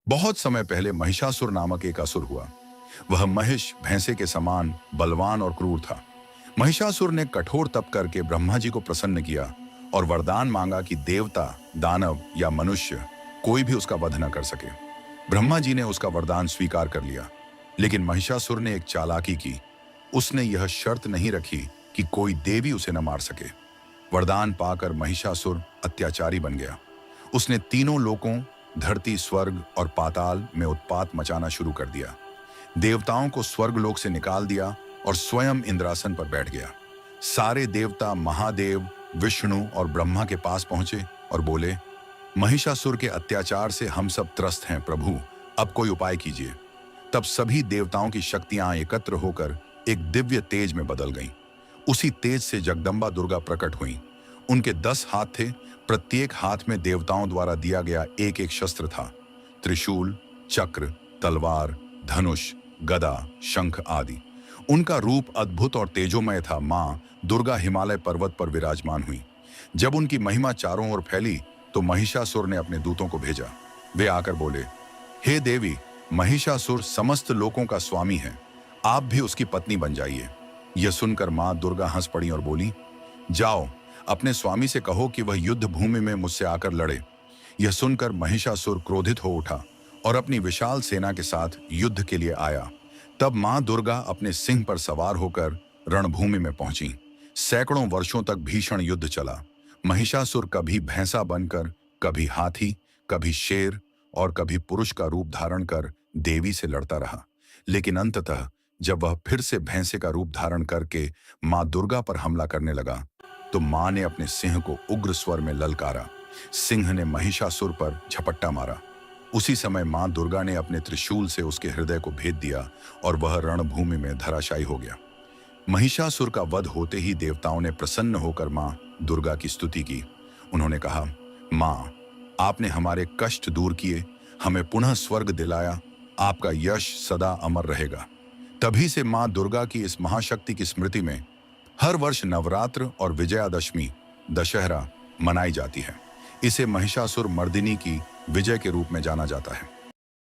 बहुत समय पहले महिषासुर नामक एक असुर हुआ। वह महिष भैंसे के समान बलवान और क्रूर था। महिषासुर ने कठोर तप करके ब्रह्मा जी को प्रसन्न किया और वरदान मांगा कि देवता, दानव या मनुष्य कोई भी उसका वध न कर सके। ब्रह्मा जी ने उसका वरदान स्वीकार कर लिया, लेकिन महिषासुर ने एक चालाकी की। उसने यह शर्त नहीं रखी कि कोई देवी उसे न मार सके। वरदान पाकर महिषासुर अत्याचारी बन गया। उसने तीनों लोकों, धरती, स्वर्ग और पाताल में उत्पात मचाना शुरू कर दिया। देवताओं को स्वर्गलोक से निकाल दिया और स्वयं इंद्रासन पर बैठ गया। सारे देवता महादेव, विष्णु और ब्रह्मा के पास पहुंचे और बोले, महिषासुर के अत्याचार से हम सब त्रस्त हैं प्रभु, अब कोई उपाय कीजिए। तब सभी देवताओं की शक्तियां एकत्र होकर एक दिव्य तेज में बदल गईं। उसी तेज से जगदम्बा दुर्गा प्रकट हुईं। उनके 10 हाथ थे। प्रत्येक हाथ में देवताओं द्वारा दिया गया एक एक शस्त्र था। त्रिशूल, चक्र, तलवार, धनुष, गदा, शंख आदि। उनका रूप अद्भुत और तेजोमय था। मां दुर्गा हिमालय पर्वत पर विराजमान हुई। जब उनकी महिमा चारों ओर फैली तो महिषासुर ने अपने दूतों को भेजा। वे आकर बोले, हे देवी, महिषासुर समस्त लोकों का स्वामी है, आप भी उसकी पत्नी बन जाइए। यह सुनकर मां दुर्गा हंस पड़ी और बोली, जाओ, अपने स्वामी से कहो कि वह युद्ध भूमि में मुझसे आकर लड़े। यह सुनकर महिषासुर क्रोधित हो उठा और अपनी विशाल सेना के साथ युद्ध के लिए आया। तब मां दुर्गा अपने सिंह पर सवार होकर रणभूमि में पहुंची। सैकड़ों वर्षों तक भीषण युद्ध चला। महिषासुर कभी भैंसा बनकर, कभी हाथी, कभी शेर और कभी पुरुष का रूप धारण कर देवी से लड़ता रहा। लेकिन अंततः जब वह फिर से भैंसे का रूप धारण करके मां दुर्गा पर हमला करने लगा तो मां ने अपने सिंह को उग्र स्वर में ललकारा। सिंह ने महिषासुर पर झपट्टा मारा। उसी समय मां दुर्गा ने अपने त्रिशूल से उसके हृदय को भेद दिया और वह रणभूमि में धराशायी हो गया। महिषासुर का वध होते ही देवताओं ने प्रसन्न होकर मां दुर्गा की स्तुति की। उन्होंने कहा, मां, आपने हमारे कष्ट दूर किए, हमें पुनः स्वर्ग दिलाया, आपका यश सदा अमर रहेगा। तभी से मां दुर्गा की इस महाशक्ति की स्मृति में हर वर्ष नवरात्र और विजयादशमी, दशहरा मनाई जाती है। इसे महिषासुर मर्दिनी की विजय के रूप में जाना जाता है।